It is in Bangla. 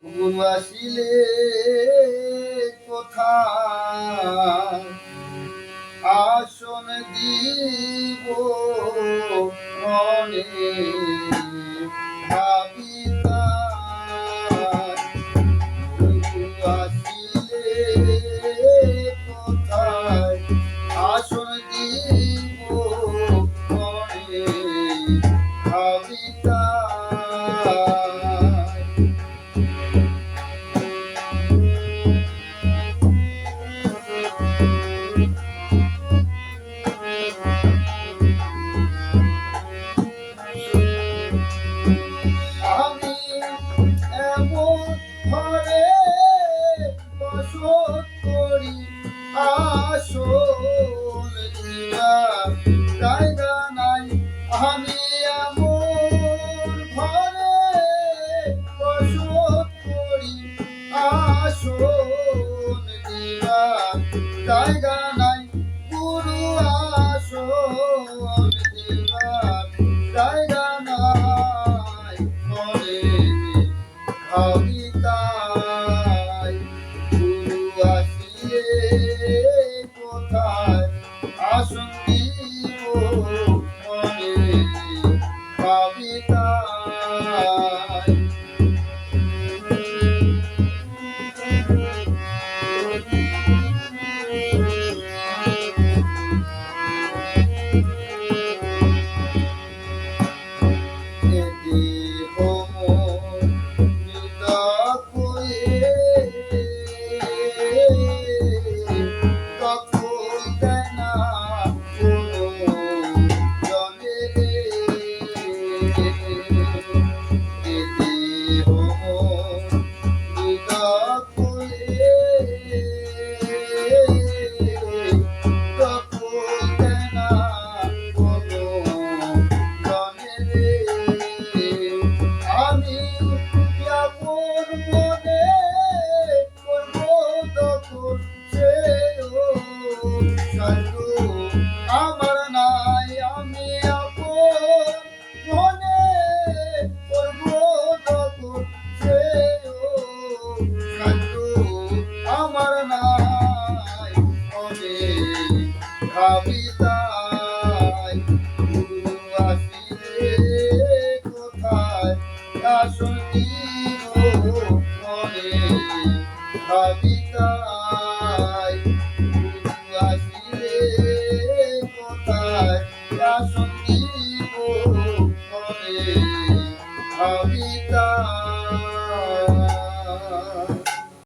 গুরু আসিলে কোথায় আসন দিব মনে ভাবি তাই। গুরু আসিলে কোথায় আসন দিব মনে ভাবি তাই। আমি এমন ঘরে বসত করি আসল দিবার জায়গা নাই। আমি এমন ঘরে বসত করি আসল দিবার জায়গা নাই। গুরু আসল দিবার জায়গা নাই। মনে ভাবি তাই। গুরু আসিলে কোথায় আসন দিব মনে ভাবি তাই। আমি কেমন মনে করবো তখন সেও সাধু আমার নাই। আমি আপন মনে করবো তখন সেও সাধু আমার নাই। মনে ভাবি তাই। গুরু আসিলে কোথায় আসন দিব মনে ভাবি তাই। গুরু আসিলে কোথায় আসন দিব মনে ভাবি তাই।